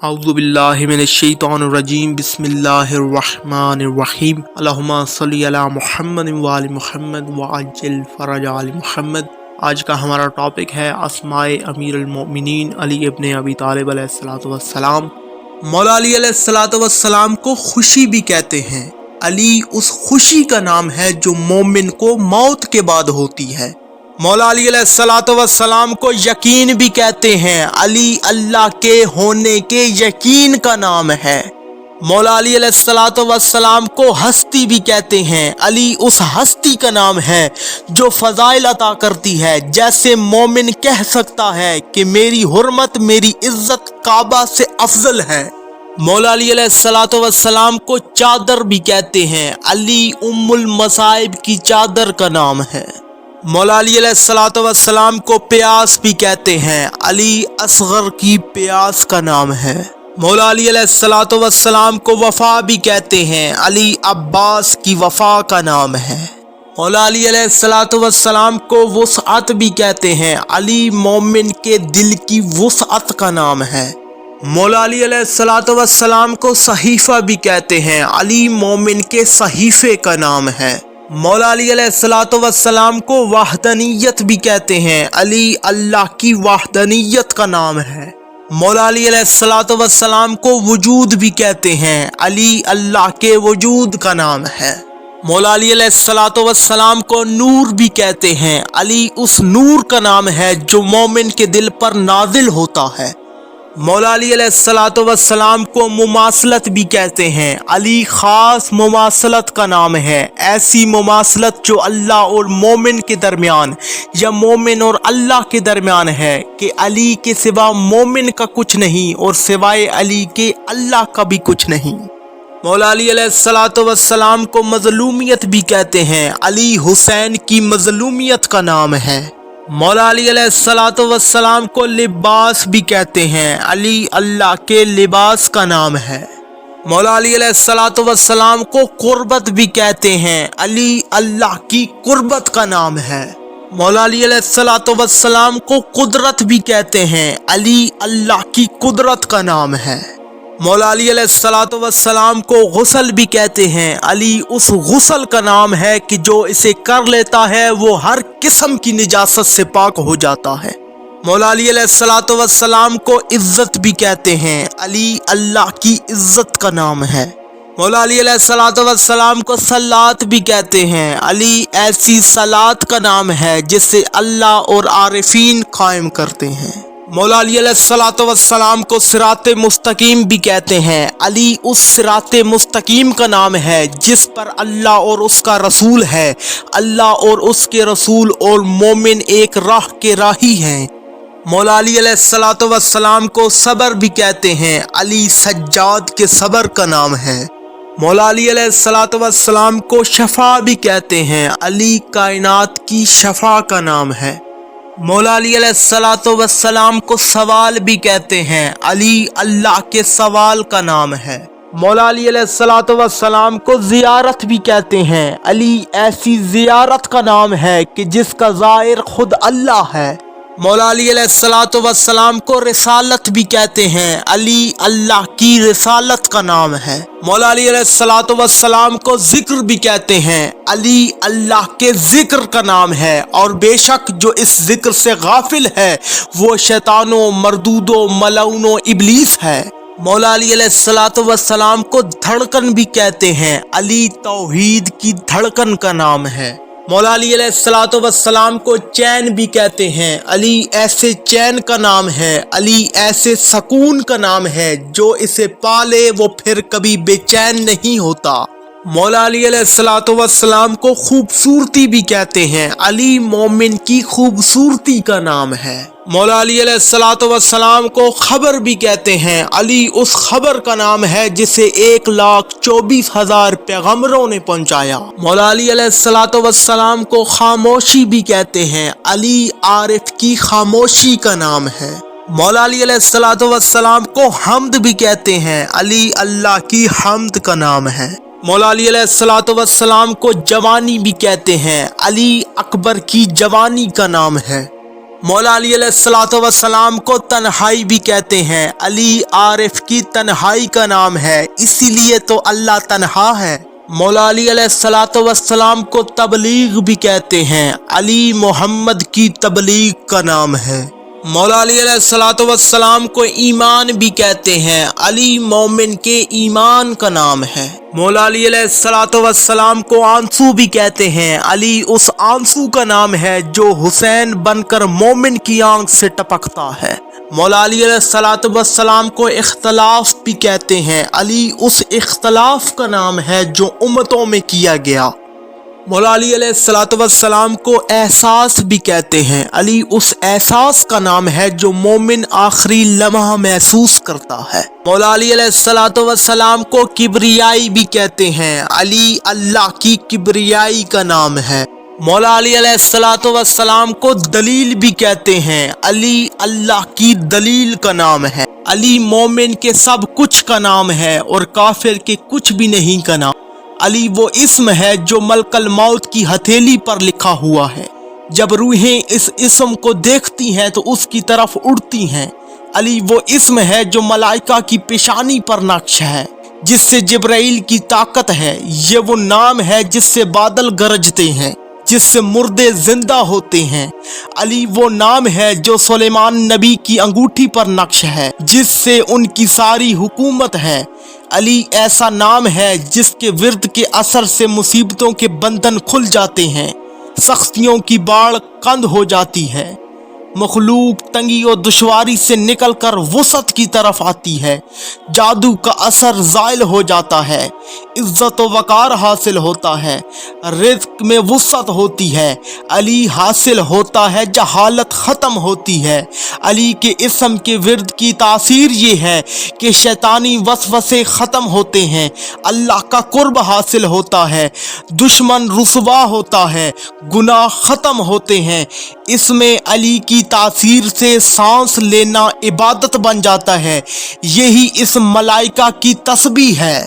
اعوذ باللہ من الشیطان الرجیم بسم اللہ الرحمن الرحیم اللہم صلی علی محمد وآل محمد وعجل فرج آل محمد۔ آج کا ہمارا ٹاپک ہے اسماء امیر المؤمنین علی ابن ابی طالب علیہ السلام۔ مولا علی علیہ السلام کو خوشی بھی کہتے ہیں۔ علی اس خوشی کا نام ہے جو مومن کو موت کے بعد ہوتی ہے۔ مولا علی علیہ السلام کو یقین بھی کہتے ہیں۔ علی اللہ کے ہونے کے یقین کا نام ہے۔ مولا علی علیہ السلام کو ہستی بھی کہتے ہیں۔ علی اس ہستی کا نام ہے جو فضائل عطا کرتی ہے، جیسے مومن کہہ سکتا ہے کہ میری حرمت، میری عزت کعبہ سے افضل ہے۔ مولا علی علیہ السلام کو چادر بھی کہتے ہیں۔ علی ام المصائب کی چادر کا نام ہے۔ مولا علی علیہ السلام کو پیاس بھی کہتے ہیں۔ علی اصغر کی پیاس کا نام ہے۔ مولا علی علیہ السلام کو وفا بھی کہتے ہیں۔ علی عباس کی وفا کا نام ہے۔ مولا علی علیہ السلام کو وسعت بھی کہتے ہیں۔ علی مومن کے دل کی وسعت کا نام ہے۔ مولا علی علیہ السلام کو صحیفہ بھی کہتے ہیں۔ علی مومن کے صحیفے کا نام ہے۔ مولا علی علیہ السلام کو وحدانیت بھی کہتے ہیں۔ علی اللہ کی وحدانیت کا نام ہے۔ مولا علی علیہ السلام کو وجود بھی کہتے ہیں۔ علی اللہ کے وجود کا نام ہے۔ مولا علی علیہ السلام کو نور بھی کہتے ہیں۔ علی اس نور کا نام ہے جو مومن کے دل پر نازل ہوتا ہے۔ مولا علی علیہ السلام کو مماثلت بھی کہتے ہیں۔ علی خاص مماثلت کا نام ہے، ایسی مماثلت جو اللہ اور مومن کے درمیان یا مومن اور اللہ کے درمیان ہے کہ علی کے سوا مومن کا کچھ نہیں اور سوائے علی کے اللہ کا بھی کچھ نہیں۔ مولا علی علیہ السلام کو مظلومیت بھی کہتے ہیں۔ علی حسین کی مظلومیت کا نام ہے۔ مولا علی علیہ السلام کو لباس بھی کہتے ہیں۔ علی اللہ کے لباس کا نام ہے۔ مولا علی علیہ السلام کو قربت بھی کہتے ہیں۔ علی اللہ کی قربت کا نام ہے۔ مولا علی علیہ السلام کو قدرت بھی کہتے ہیں۔ علی اللہ کی قدرت کا نام ہے۔ مولا علی علیہ السلام کو غسل بھی کہتے ہیں۔ علی اس غسل کا نام ہے کہ جو اسے کر لیتا ہے وہ ہر قسم کی نجاست سے پاک ہو جاتا ہے۔ مولا علی علیہ السلام کو عزت بھی کہتے ہیں۔ علی اللہ کی عزت کا نام ہے۔ مولا علی علیہ السلام کو صلات بھی کہتے ہیں۔ علی ایسی صلات کا نام ہے جسے اللہ اور عارفین قائم کرتے ہیں۔ مولا علی علیہ السلام کو صراط مستقیم بھی کہتے ہیں۔ علی اس صراط مستقیم کا نام ہے جس پر اللہ اور اس کا رسول ہے۔ اللہ اور اس کے رسول اور مومن ایک راہ کے راہی ہیں۔ مولا علی علیہ السلام کو صبر بھی کہتے ہیں۔ علی سجاد کے صبر کا نام ہے۔ مولا علی علیہ السلام کو شفا بھی کہتے ہیں۔ علی کائنات کی شفا کا نام ہے۔ مولا علی علیہ السلام کو سوال بھی کہتے ہیں۔ علی اللہ کے سوال کا نام ہے۔ مولا علی علیہ السلام کو زیارت بھی کہتے ہیں۔ علی ایسی زیارت کا نام ہے کہ جس کا زائر خود اللہ ہے۔ مولا علی علیہ السلام کو رسالت بھی کہتے ہیں۔ علی اللہ کی رسالت کا نام ہے۔ مولا علی علیہ السلام کو ذکر بھی کہتے ہیں۔ علی اللہ کے ذکر کا نام ہے، اور بے شک جو اس ذکر سے غافل ہے وہ شیطان و مردود و ملعون و ابلیس ہے۔ مولا علی علیہ السلام کو دھڑکن بھی کہتے ہیں۔ علی توحید کی دھڑکن کا نام ہے۔ مولا علی علیہ السلام کو چین بھی کہتے ہیں۔ علی ایسے چین کا نام ہے، علی ایسے سکون کا نام ہے جو اسے پالے وہ پھر کبھی بے چین نہیں ہوتا۔ مولا علی علیہ السلام کو خوبصورتی بھی کہتے ہیں۔ علی مومن کی خوبصورتی کا نام ہے۔ مولا علی علیہ السلام کو خبر بھی کہتے ہیں۔ علی اس خبر کا نام ہے جسے 1,24,000 پیغمبروں نے پہنچایا۔ مولا علی علیہ السلام کو خاموشی بھی کہتے ہیں۔ علی عارف کی خاموشی کا نام ہے۔ مولا علی علیہ السلام کو حمد بھی کہتے ہیں۔ علی اللہ کی حمد کا نام ہے۔ مولا علی علیہ السلام کو جوانی بھی کہتے ہیں۔ علی اکبر کی جوانی کا نام ہے۔ مولا علی علیہ الصلوۃ والسلام کو تنہائی بھی کہتے ہیں۔ علی عارف کی تنہائی کا نام ہے، اسی لیے تو اللہ تنہا ہے۔ مولا علی علیہ الصلوۃ والسلام کو تبلیغ بھی کہتے ہیں، علی محمد کی تبلیغ کا نام ہے۔ مولا علی علیہ الصلوۃ والسلام کو ایمان بھی کہتے ہیں، علی مومن کے ایمان کا نام ہے۔ مولا علی علیہ الصلوۃ والسلام کو آنسو بھی کہتے ہیں، علی اس آنسو کا نام ہے جو حسین بن کر مومن کی آنکھ سے ٹپکتا ہے۔ مولا علی علیہ الصلوۃ والسلام کو اختلاف بھی کہتے ہیں، علی اس اختلاف کا نام ہے جو امتوں میں کیا گیا۔ مولا علی علیہ الصلوۃ والسلام کو احساس بھی کہتے ہیں، علی اس احساس کا نام ہے جو مومن آخری لمحہ محسوس کرتا ہے۔ مولا علی علیہ الصلوۃ والسلام کو کبریائی بھی کہتے ہیں، علی اللہ کی کبریائی کا نام ہے۔ مولا علی علیہ الصلوۃ والسلام کو دلیل بھی کہتے ہیں، علی اللہ کی دلیل کا نام ہے۔ علی مومن کے سب کچھ کا نام ہے اور کافر کے کچھ بھی نہیں کا نام۔ علی وہ اسم ہے جو ملک الموت کی ہتھیلی پر لکھا ہوا ہے، جب روحیں اس اسم کو دیکھتی ہیں تو اس کی طرف اڑتی ہیں۔ علی وہ اسم ہے جو ملائکہ کی پیشانی پر نقش ہے، جس سے جبرائیل کی طاقت ہے۔ یہ وہ نام ہے جس سے بادل گرجتے ہیں، جس سے مردے زندہ ہوتے ہیں۔ علی وہ نام ہے جو سلیمان نبی کی انگوٹھی پر نقش ہے، جس سے ان کی ساری حکومت ہے۔ علی ایسا نام ہے جس کے ورد کے اثر سے مصیبتوں کے بندھن کھل جاتے ہیں، سختیوں کی باڑ کند ہو جاتی ہے، مخلوق تنگی اور دشواری سے نکل کر وسعت کی طرف آتی ہے، جادو کا اثر زائل ہو جاتا ہے، عزت و وقار حاصل ہوتا ہے، رزق میں وسعت ہوتی ہے، علی حاصل ہوتا ہے، جہالت ختم ہوتی ہے۔ علی کے اسم کے ورد کی تاثیر یہ ہے کہ شیطانی وسوسے ختم ہوتے ہیں، اللہ کا قرب حاصل ہوتا ہے، دشمن رسوا ہوتا ہے، گناہ ختم ہوتے ہیں۔ اس میں علی کی تاثیر سے سانس لینا عبادت بن جاتا ہے، یہی اس ملائکہ کی تسبیح ہے۔